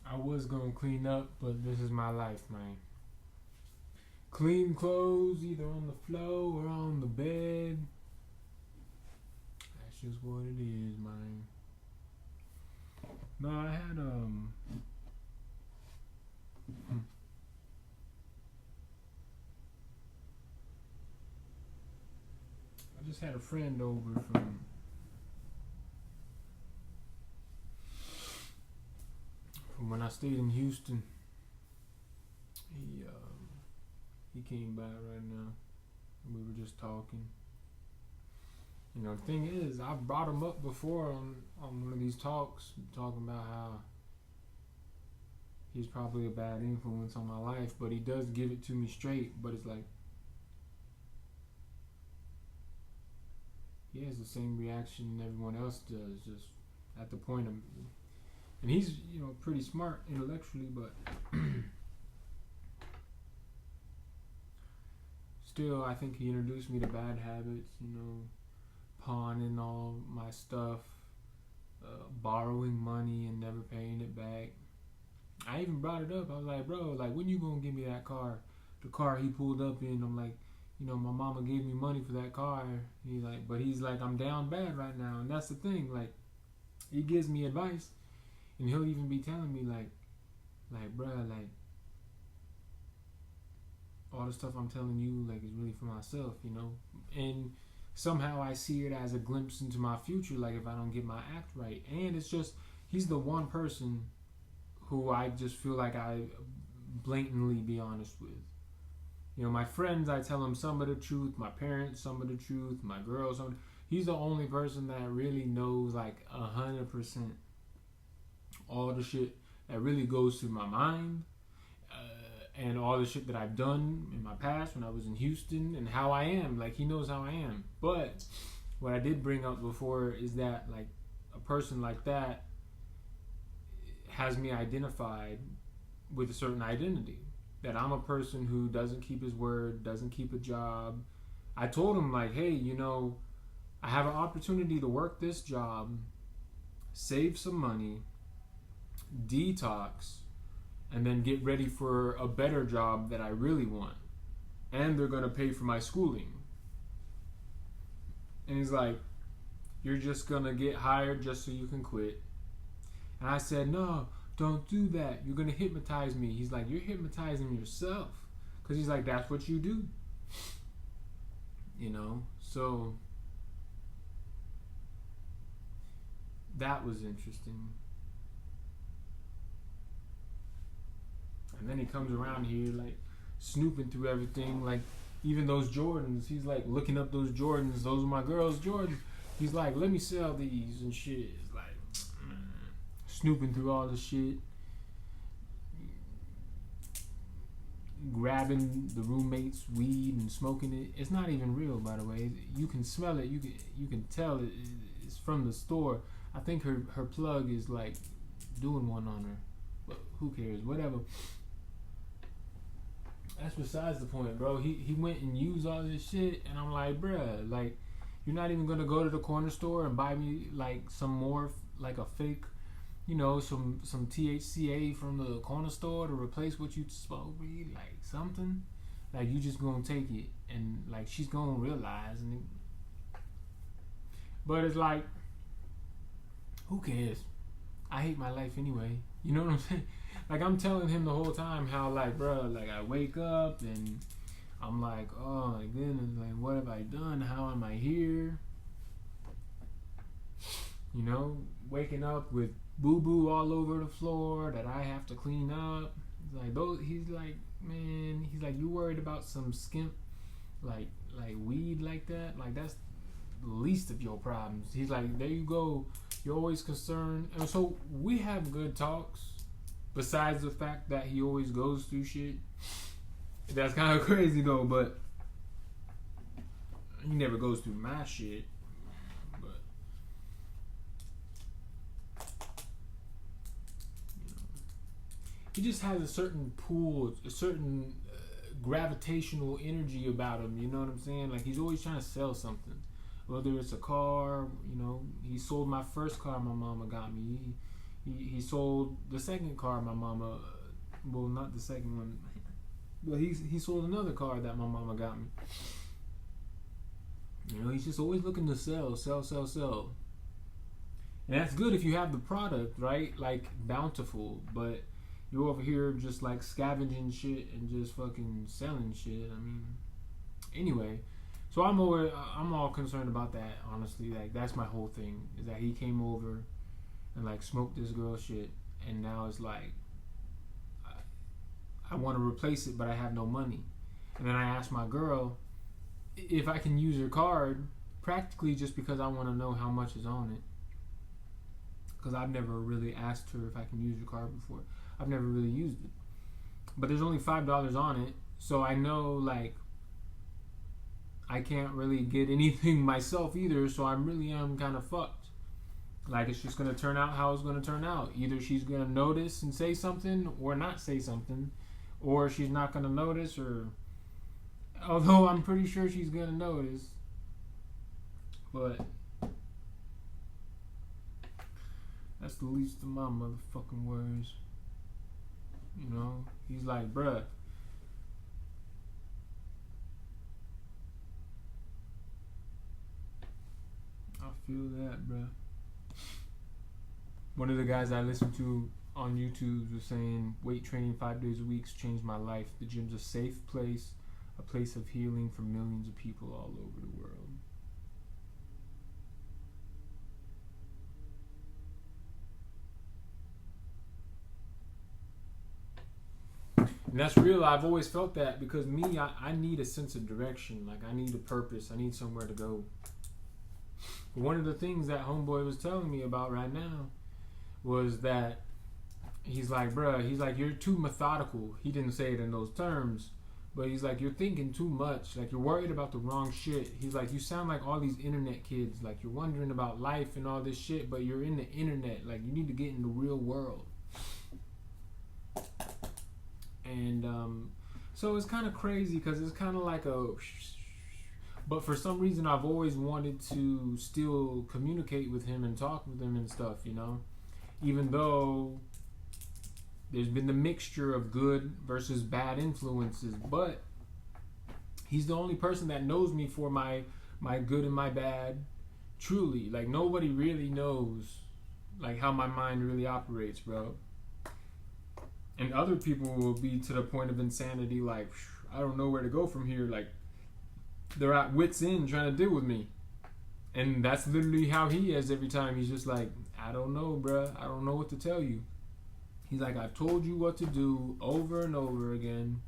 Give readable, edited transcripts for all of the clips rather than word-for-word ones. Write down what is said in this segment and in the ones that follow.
I was gonna clean up, but this is my life, man. Clean clothes, either on the floor or on the bed. That's just what it is, man. No, I had I just had a friend over from when I stayed in Houston. He he came by right now, and we were just talking. You know, the thing is, I've brought him up before on one of these talks, talking about how he's probably a bad influence on my life, but he does give it to me straight. But it's like he has the same reaction everyone else does, just at the point of, and he's pretty smart intellectually, but still, I think he introduced me to bad habits. Pawning all my stuff, borrowing money and never paying it back. I even brought it up. I was like, bro, like, when you gonna give me that car? The car he pulled up in. I'm like, my mama gave me money for that car. He's like, I'm down bad right now. And that's the thing. Like, he gives me advice, and he'll even be telling me bruh, like, all the stuff I'm telling you, like, is really for myself, and somehow I see it as a glimpse into my future, like, if I don't get my act right. And it's just, he's the one person who I just feel like I blatantly be honest with. My friends, I tell them some of the truth. My parents, some of the truth. My girls, he's the only person that really knows, like, 100% all the shit that really goes through my mind, and all the shit that I've done in my past when I was in Houston, and how I am. Like, he knows how I am. But what I did bring up before is that, like, a person like that has me identified with a certain identity. That I'm a person who doesn't keep his word, doesn't keep a job. I told him, like, hey, I have an opportunity to work this job, save some money, detox, and then get ready for a better job that I really want. And they're going to pay for my schooling. And he's like, you're just going to get hired just so you can quit. And I said, no, don't do that. You're going to hypnotize me. He's like, you're hypnotizing yourself. Because he's like, that's what you do. So that was interesting. And then he comes around here, like, snooping through everything, like, even those Jordans. He's like looking up those Jordans. Those are my girls' Jordans. He's like, let me sell these and shit. It's like, snooping through all the shit, grabbing the roommate's weed and smoking it. It's not even real, by the way. You can smell it. You can tell it's from the store. I think her plug is like doing one on her, but who cares? Whatever. That's besides the point, bro. He went and used all this shit, and I'm like, bruh, like, you're not even gonna go to the corner store and buy me, like, some more, like, a fake, some THCA from the corner store to replace what you smoked weed, like, something. Like, you just gonna take it, and, like, she's gonna realize. But it's like, who cares? I hate my life anyway. You know what I'm saying? Like, I'm telling him the whole time how, like, bro, like, I wake up and I'm like, oh my goodness, like, what have I done? How am I here? Waking up with boo-boo all over the floor that I have to clean up. He's like, man, he's like, you worried about some skimp, like weed like that? Like, that's the least of your problems. He's like, there you go. You're always concerned. And so we have good talks. Besides the fact that he always goes through shit. That's kind of crazy though, but he never goes through my shit. But he just has a certain pull, a certain gravitational energy about him. You know what I'm saying? Like, he's always trying to sell something. Whether it's a car, he sold my first car my mama got me. he sold the second car my mama, well, not the second one, but he sold another car that my mama got me. You know, he's just always looking to sell. And that's good if you have the product, right? Like Bountiful, but you're over here just like scavenging shit and just fucking selling shit. I mean, anyway, so I'm all concerned about that, honestly. Like, that's my whole thing, is that he came over and like smoked this girl shit, and now it's like I want to replace it, but I have no money. And then I asked my girl if I can use her card, practically just because I want to know how much is on it. Because I've never really asked her if I can use her card before. I've never really used it. But there's only $5 on it, so I know, like, I can't really get anything myself either, so I really am kind of fucked. Like, it's just going to turn out how it's going to turn out. Either she's going to notice and say something, or not say something, or she's not going to notice, or... Although I'm pretty sure she's going to notice. But... that's the least of my motherfucking worries. You know? He's like, bruh. I feel that, bruh. One of the guys I listened to on YouTube was saying, weight training 5 days a week changed my life. The gym's a safe place, a place of healing for millions of people all over the world. And that's real. I've always felt that, because me, I need a sense of direction. Like, I need a purpose. I need somewhere to go. One of the things that homeboy was telling me about right now was that he's like, bruh, he's like, you're too methodical. He didn't say it in those terms, but he's like, you're thinking too much. Like, you're worried about the wrong shit. He's like, you sound like all these internet kids. Like, you're wondering about life and all this shit, but you're in the internet. Like, you need to get in the real world. And so it's kind of crazy, because it's kind of like a... But for some reason, I've always wanted to still communicate with him and talk with him and stuff, you know? Even though there's been the mixture of good versus bad influences. But he's the only person that knows me for my good and my bad, truly. Like, nobody really knows, like, how my mind really operates, bro. And other people will be to the point of insanity, like, I don't know where to go from here. Like, they're at wit's end trying to deal with me. And that's literally how he is every time. He's just like, I don't know, bruh. I don't know what to tell you. He's like, I've told you what to do over and over again.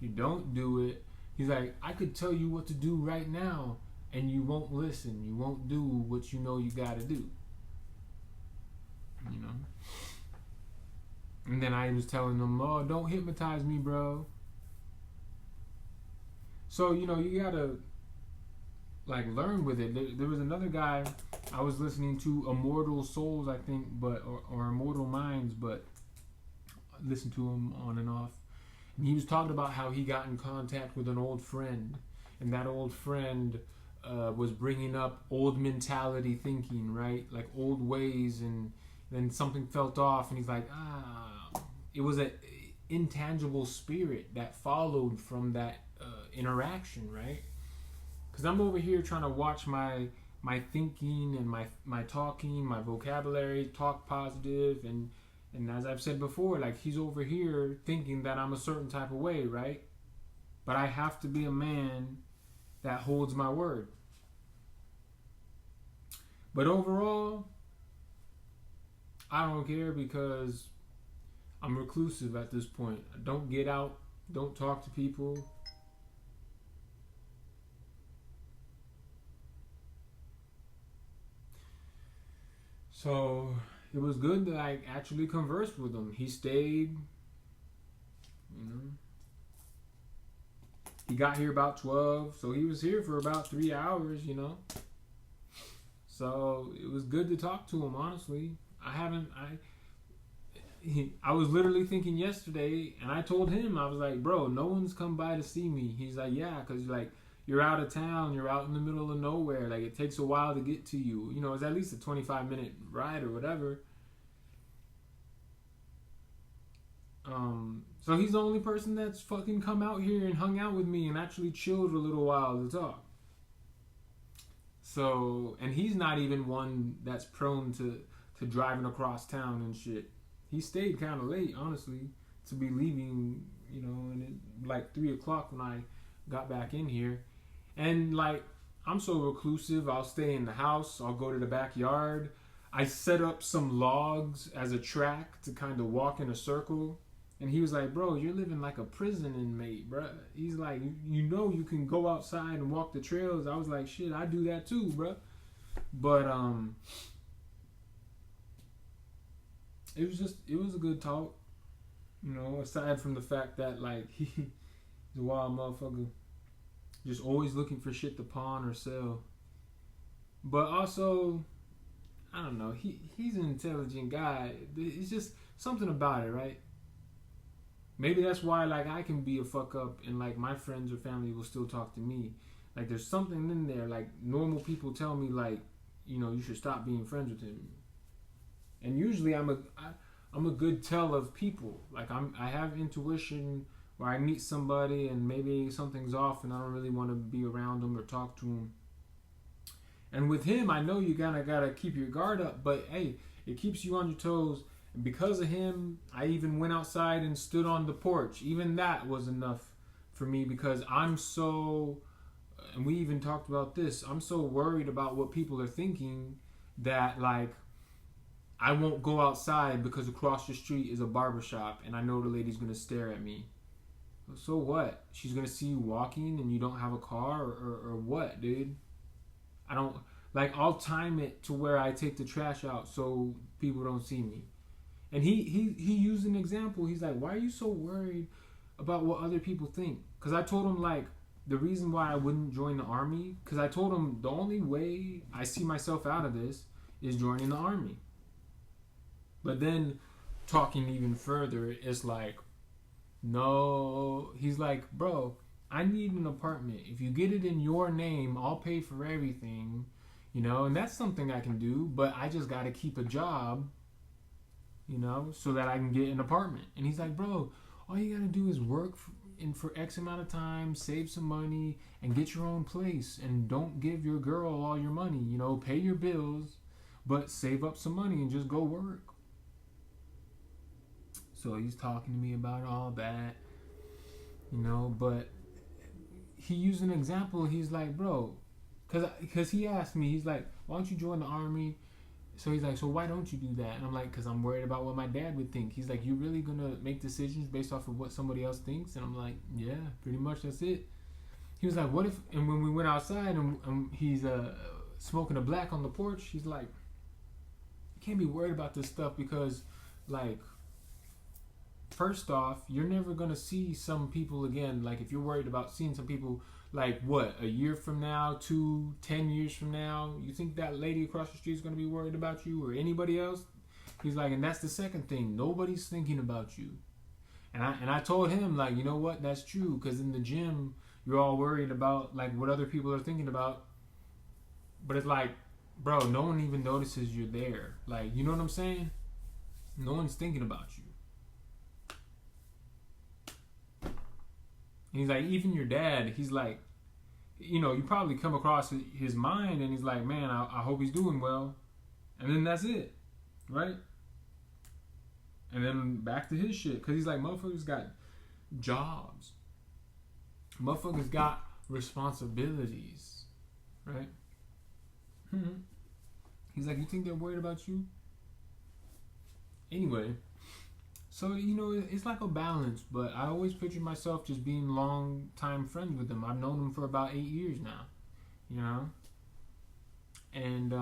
You don't do it. He's like, I could tell you what to do right now, and you won't listen. You won't do what you know you gotta do. You know? And then I was telling them, oh, don't hypnotize me, bro. So, you know, you gotta, like, learn with it. There was another guy I was listening to, Immortal Souls, I think, or Immortal Minds, but I listened to him on and off. And he was talking about how he got in contact with an old friend. And that old friend was bringing up old mentality thinking, right? Like, old ways, and then something felt off, and he's like, it was an intangible spirit that followed from that interaction, right? Because I'm over here trying to watch my thinking and my talking, my vocabulary, talk positive, and as I've said before, like, he's over here thinking that I'm a certain type of way, right? But I have to be a man that holds my word. But overall, I don't care, because I'm reclusive at this point. I don't get out, don't talk to people. So it was good to, like, actually converse with him. He stayed, you know. He got here about 12, so he was here for about 3 hours, you know. So it was good to talk to him, honestly. I was literally thinking yesterday, and I told him, I was like, bro, no one's come by to see me. He's like, yeah, because, like, you're out of town, you're out in the middle of nowhere, like, it takes a while to get to you. You know, it's at least a 25-minute ride or whatever. So he's the only person that's fucking come out here and hung out with me and actually chilled a little while to talk. So, and he's not even one that's prone to driving across town and shit. He stayed kind of late, honestly, to be leaving, and like 3 o'clock when I got back in here. And like, I'm so reclusive, I'll stay in the house, I'll go to the backyard. I set up some logs as a track to kind of walk in a circle. And he was like, bro, you're living like a prison inmate, bro. He's like, you can go outside and walk the trails. I was like, shit, I do that too, bro. But it was a good talk, aside from the fact that like he's a wild motherfucker, just always looking for shit to pawn or sell. But also, I don't know, he's an intelligent guy. It's just something about it, right? Maybe that's why like I can be a fuck up and like my friends or family will still talk to me. Like there's something in there. Like normal people tell me like, you should stop being friends with him. And usually I'm a good tell of people. Like I have intuition where I meet somebody and maybe something's off and I don't really want to be around them or talk to them. And with him, I know you kind of gotta keep your guard up, but hey, it keeps you on your toes. And because of him, I even went outside and stood on the porch. Even that was enough for me because I'm so, and we even talked about this, I'm so worried about what people are thinking that like I won't go outside because across the street is a barbershop and I know the lady's going to stare at me. So what? She's going to see you walking and you don't have a car or what, dude? I'll time it to where I take the trash out so people don't see me. And he used an example. He's like, why are you so worried about what other people think? Because I told him, like, the reason why I wouldn't join the army, because I told him the only way I see myself out of this is joining the army. But then talking even further, it's like, no. He's like, bro, I need an apartment. If you get it in your name, I'll pay for everything, and that's something I can do, but I just got to keep a job, so that I can get an apartment. And he's like, bro, all you got to do is work for X amount of time, save some money, and get your own place. And don't give your girl all your money, pay your bills, but save up some money and just go work. So he's talking to me about all that, but he used an example. He's like, bro, because he asked me, he's like, why don't you join the army? So he's like, so why don't you do that? And I'm like, because I'm worried about what my dad would think. He's like, you really going to make decisions based off of what somebody else thinks? And I'm like, yeah, pretty much that's it. He was like, what if, and when we went outside and he's smoking a black on the porch, he's like, you can't be worried about this stuff because, like, first off, you're never going to see some people again. Like, if you're worried about seeing some people, like, what, a year from now, 10 years from now, you think that lady across the street is going to be worried about you or anybody else? He's like, and that's the second thing. Nobody's thinking about you. And I told him, like, you know what? That's true. Because in the gym, you're all worried about, like, what other people are thinking about. But it's like, bro, no one even notices you're there. Like, you know what I'm saying? No one's thinking about you. And he's like, even your dad, he's like, you probably come across his mind and he's like, man, I hope he's doing well. And then that's it. Right? And then back to his shit. Because he's like, motherfuckers got jobs. Motherfuckers got responsibilities. Right? He's like, you think they're worried about you? Anyway. So, it's like a balance, but I always picture myself just being long-time friends with them. I've known them for about 8 years now, And,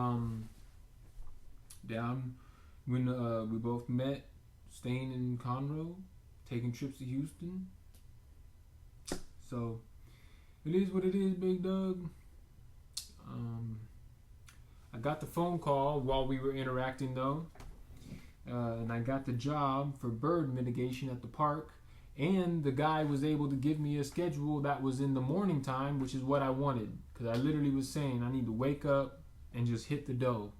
when we both met, staying in Conroe, taking trips to Houston. So, it is what it is, big dog. I got the phone call while we were interacting, though. And I got the job for bird mitigation at the park, and the guy was able to give me a schedule that was in the morning time, which is what I wanted, because I literally was saying I need to wake up and just hit the dough.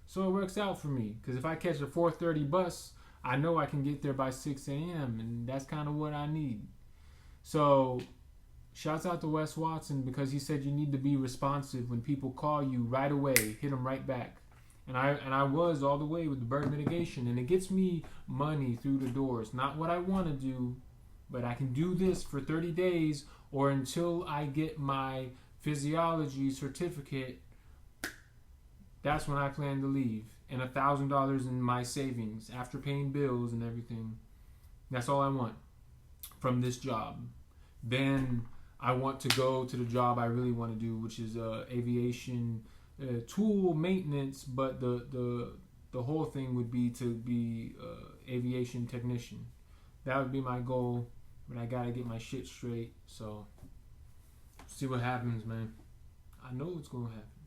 So it works out for me, because if I catch a 4:30 bus, I know I can get there by 6 a.m. and that's kind of what I need. So, shouts out to Wes Watson because he said you need to be responsive when people call you right away. Hit them right back. And I was all the way with the bird mitigation, and it gets me money through the doors. Not what I want to do, but I can do this for 30 days or until I get my physiology certificate. That's when I plan to leave. And $1,000 in my savings after paying bills and everything. That's all I want from this job. Then I want to go to the job I really want to do, which is aviation tool maintenance. But the whole thing would be to be aviation technician. That would be my goal. But I gotta get my shit straight. So see what happens, man. I know it's gonna happen.